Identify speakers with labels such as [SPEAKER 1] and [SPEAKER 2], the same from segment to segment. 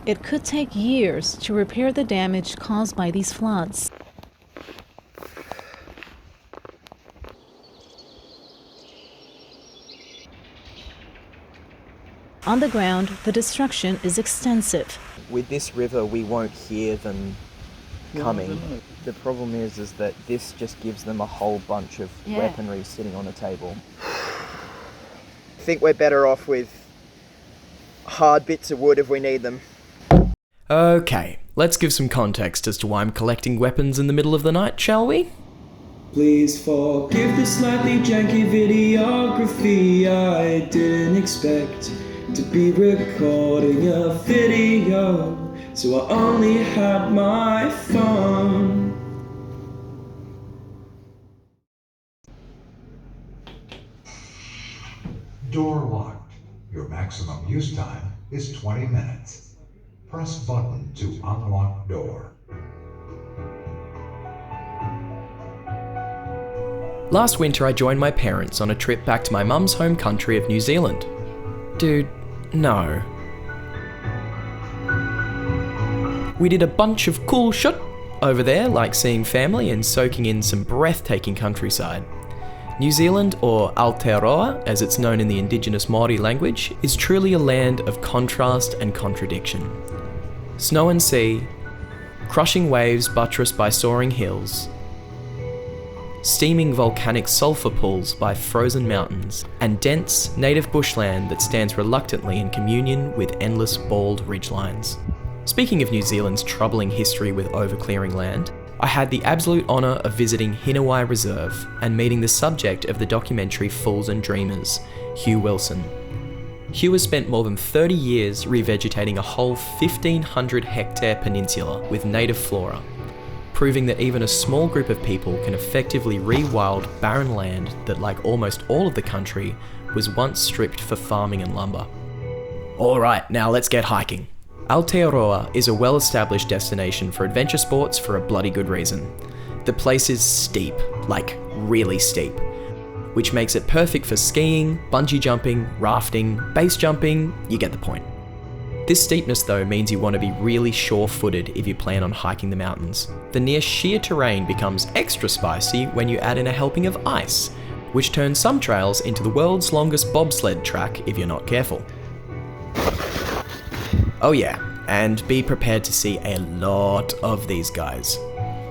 [SPEAKER 1] It could take years to repair the damage caused by these floods. On the ground, the destruction is extensive.
[SPEAKER 2] With this river, we won't hear them coming. The problem is that this just gives them a whole bunch of weaponry sitting on a table. I think we're better off with hard bits of wood if we need them.
[SPEAKER 3] Okay, let's give some context as to why I'm collecting weapons in the middle of the night, shall we?
[SPEAKER 4] Please forgive the slightly janky videography. I didn't expect to be recording a video, so I only had my phone.
[SPEAKER 5] Door locked. Your maximum use time is 20 minutes. Press button to unlock door.
[SPEAKER 3] Last winter I joined my parents on a trip back to my mum's home country of New Zealand. Dude, no. We did a bunch of cool shit over there, like seeing family and soaking in some breathtaking countryside. New Zealand, or Aotearoa as it's known in the indigenous Māori language, is truly a land of contrast and contradiction. Snow and sea, crushing waves buttressed by soaring hills, steaming volcanic sulphur pools by frozen mountains, and dense, native bushland that stands reluctantly in communion with endless bald ridgelines. Speaking of New Zealand's troubling history with overclearing land, I had the absolute honour of visiting Hinawai Reserve and meeting the subject of the documentary Fools and Dreamers, Hugh Wilson. Hugh has spent more than 30 years revegetating a whole 1,500 hectare peninsula with native flora, proving that even a small group of people can effectively rewild barren land that, like almost all of the country, was once stripped for farming and lumber. Alright, now let's get hiking. Aotearoa is a well-established destination for adventure sports for a bloody good reason. The place is steep, like really steep, which makes it perfect for skiing, bungee jumping, rafting, base jumping, you get the point. This steepness though means you want to be really sure-footed if you plan on hiking the mountains. The near sheer terrain becomes extra spicy when you add in a helping of ice, which turns some trails into the world's longest bobsled track if you're not careful. Oh yeah, and be prepared to see a lot of these guys.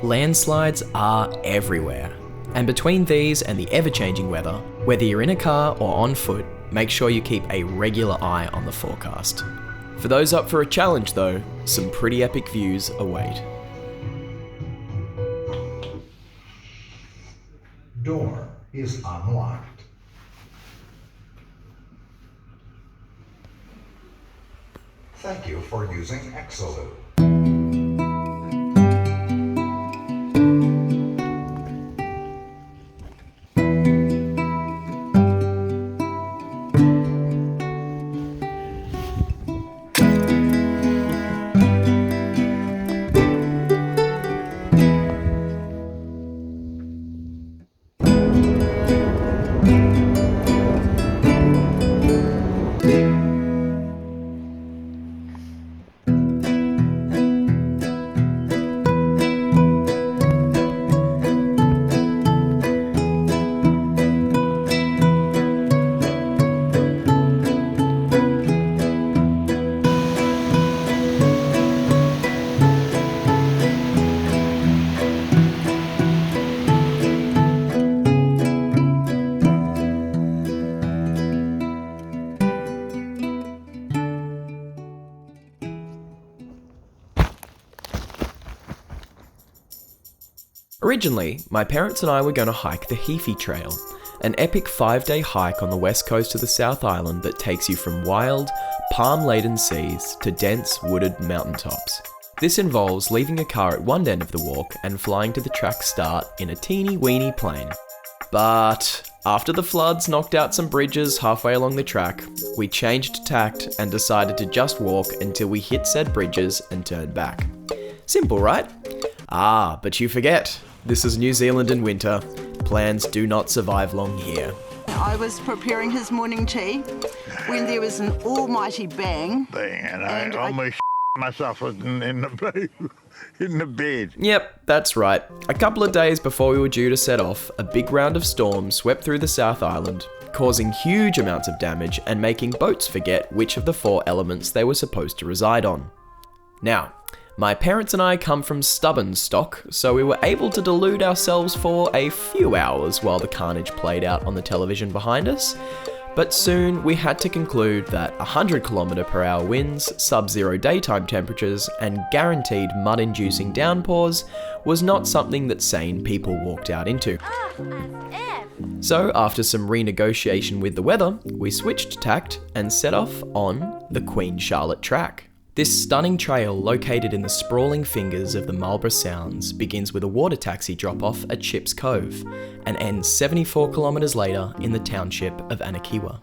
[SPEAKER 3] Landslides are everywhere, and between these and the ever-changing weather, whether you're in a car or on foot, make sure you keep a regular eye on the forecast. For those up for a challenge though, some pretty epic views await.
[SPEAKER 5] Door is unlocked. Thank you for using Exolute.
[SPEAKER 3] Originally, my parents and I were going to hike the Heafy Trail, an epic 5-day hike on the west coast of the South Island that takes you from wild, palm-laden seas to dense, wooded mountaintops. This involves leaving a car at one end of the walk and flying to the track start in a teeny-weeny plane. But after the floods knocked out some bridges halfway along the track, we changed tact and decided to just walk until we hit said bridges and turned back. Simple, right? Ah, but you forget. This is New Zealand in winter. Plans do not survive long here.
[SPEAKER 6] I was preparing his morning tea when there was an almighty bang.
[SPEAKER 7] And I almost
[SPEAKER 6] myself in the bed.
[SPEAKER 3] Yep, that's right. A couple of days before we were due to set off, a big round of storms swept through the South Island, causing huge amounts of damage and making boats forget which of the 4 elements they were supposed to reside on. Now, my parents and I come from stubborn stock, so we were able to delude ourselves for a few hours while the carnage played out on the television behind us, but soon we had to conclude that 100km/h winds, sub-zero daytime temperatures, and guaranteed mud-inducing downpours was not something that sane people walked out into. So after some renegotiation with the weather, we switched tact and set off on the Queen Charlotte track. This stunning trail, located in the sprawling fingers of the Marlborough Sounds, begins with a water taxi drop-off at Chips Cove and ends 74 kilometres later in the township of Anakiwa.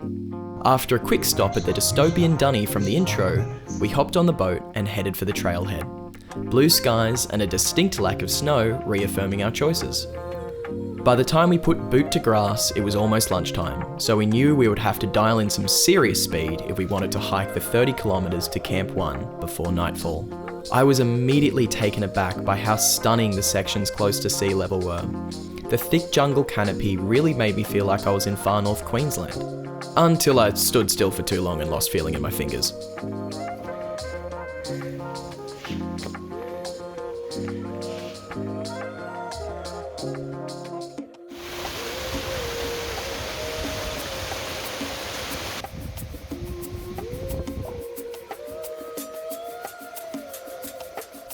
[SPEAKER 3] After a quick stop at the dystopian dunny from the intro, we hopped on the boat and headed for the trailhead. Blue skies and a distinct lack of snow reaffirming our choices. By the time we put boot to grass, it was almost lunchtime, so we knew we would have to dial in some serious speed if we wanted to hike the 30 kilometres to Camp 1 before nightfall. I was immediately taken aback by how stunning the sections close to sea level were. The thick jungle canopy really made me feel like I was in far north Queensland. Until I stood still for too long and lost feeling in my fingers.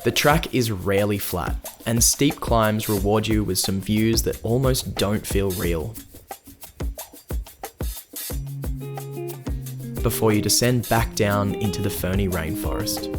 [SPEAKER 3] The track is rarely flat, and steep climbs reward you with some views that almost don't feel real. Before you descend back down into the ferny rainforest.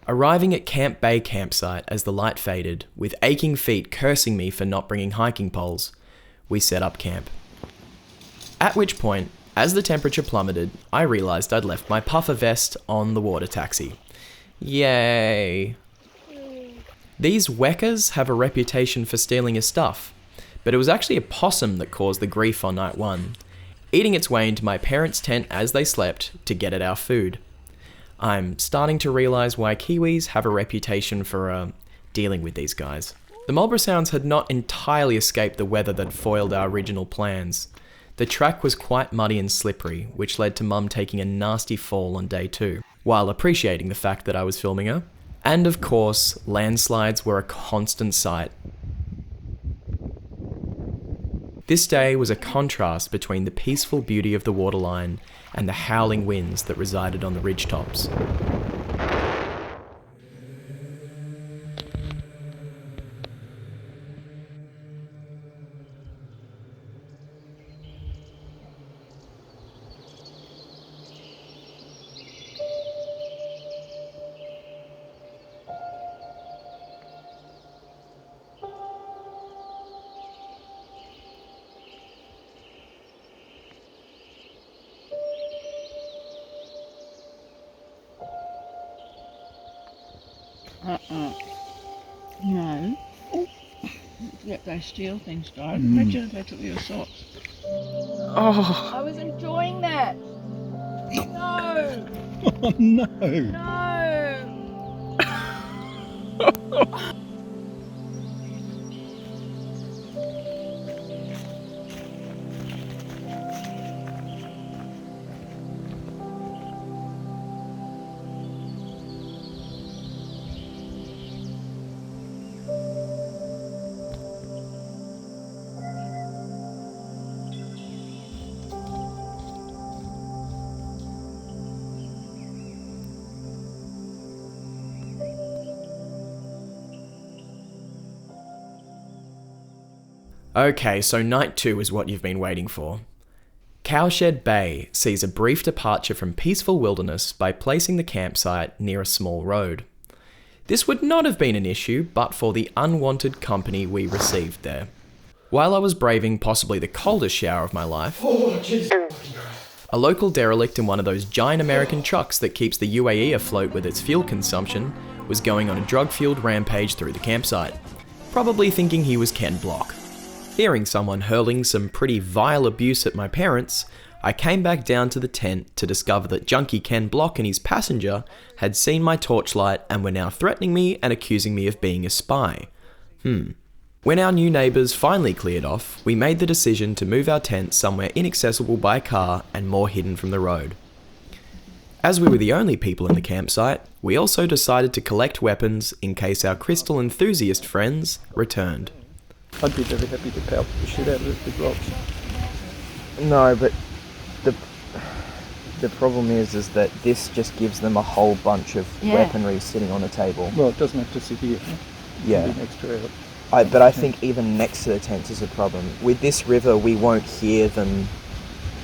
[SPEAKER 3] Arriving at Camp Bay campsite as the light faded, with aching feet cursing me for not bringing hiking poles, we set up camp. At which point, as the temperature plummeted, I realised I'd left my puffer vest on the water taxi. Yay! These weckers have a reputation for stealing your stuff, but it was actually a possum that caused the grief on night 1, eating its way into my parents' tent as they slept to get at our food. I'm starting to realise why Kiwis have a reputation for dealing with these guys. The Marlborough Sounds had not entirely escaped the weather that foiled our original plans. The track was quite muddy and slippery, which led to Mum taking a nasty fall on day 2, while appreciating the fact that I was filming her. And of course, landslides were a constant sight. This day was a contrast between the peaceful beauty of the waterline and the howling winds that resided on the ridgetops.
[SPEAKER 7] No. Yep, they steal things, guys. Imagine if they took your socks.
[SPEAKER 3] Oh,
[SPEAKER 7] I was enjoying that. No.
[SPEAKER 6] Oh no!
[SPEAKER 7] No.
[SPEAKER 3] Okay, so night 2 is what you've been waiting for. Cowshed Bay sees a brief departure from peaceful wilderness by placing the campsite near a small road. This would not have been an issue but for the unwanted company we received there. While I was braving possibly the coldest shower of my life, a local derelict in one of those giant American trucks that keeps the UAE afloat with its fuel consumption was going on a drug-fueled rampage through the campsite, probably thinking he was Ken Block. Hearing someone hurling some pretty vile abuse at my parents, I came back down to the tent to discover that junkie Ken Block and his passenger had seen my torchlight and were now threatening me and accusing me of being a spy. When our new neighbours finally cleared off, we made the decision to move our tent somewhere inaccessible by car and more hidden from the road. As we were the only people in the campsite, we also decided to collect weapons in case our crystal enthusiast friends returned.
[SPEAKER 8] I'd be very happy to pelt the shit out of it with rocks.
[SPEAKER 2] No, but the problem is that this just gives them a whole bunch of weaponry sitting on a table.
[SPEAKER 8] Well, it doesn't have to sit here.
[SPEAKER 2] Yeah.
[SPEAKER 8] It can be next to our
[SPEAKER 2] But I think even next to the tents is a problem. With this river, we won't hear them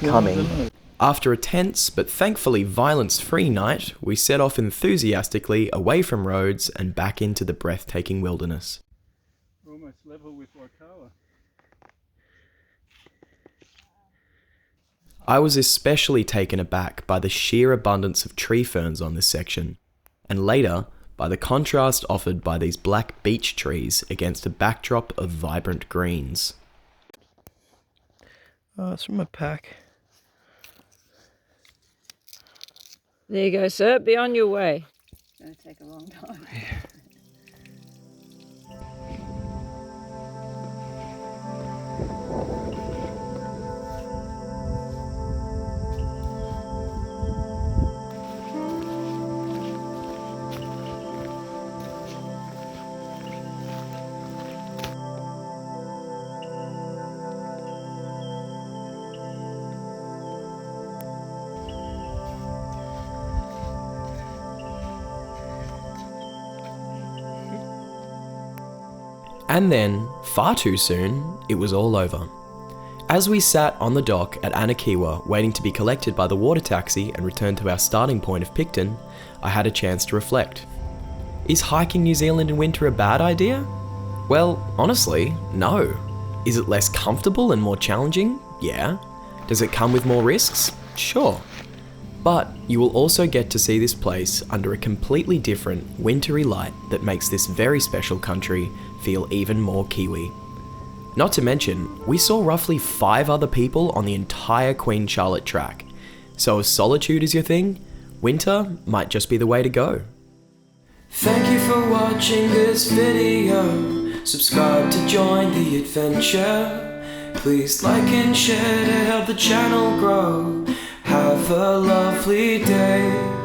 [SPEAKER 2] coming.
[SPEAKER 3] After a tense but thankfully violence-free night, we set off enthusiastically away from roads and back into the breathtaking wilderness.
[SPEAKER 8] We're almost level with Waikawa.
[SPEAKER 3] I was especially taken aback by the sheer abundance of tree ferns on this section, and later by the contrast offered by these black beech trees against a backdrop of vibrant greens.
[SPEAKER 8] Oh, it's from a pack.
[SPEAKER 9] There you go, sir. Be on your way. It's going to take a long time.
[SPEAKER 3] And then, far too soon, it was all over. As we sat on the dock at Aotearoa waiting to be collected by the water taxi and return to our starting point of Picton, I had a chance to reflect. Is hiking New Zealand in winter a bad idea? Well, honestly, no. Is it less comfortable and more challenging? Yeah. Does it come with more risks? Sure. But you will also get to see this place under a completely different, wintry light that makes this very special country feel even more Kiwi. Not to mention, we saw roughly 5 other people on the entire Queen Charlotte track. So if solitude is your thing, winter might just be the way to go. Thank you for watching this video. Subscribe to join the adventure. Please like and share to help the channel grow. Have a lovely day.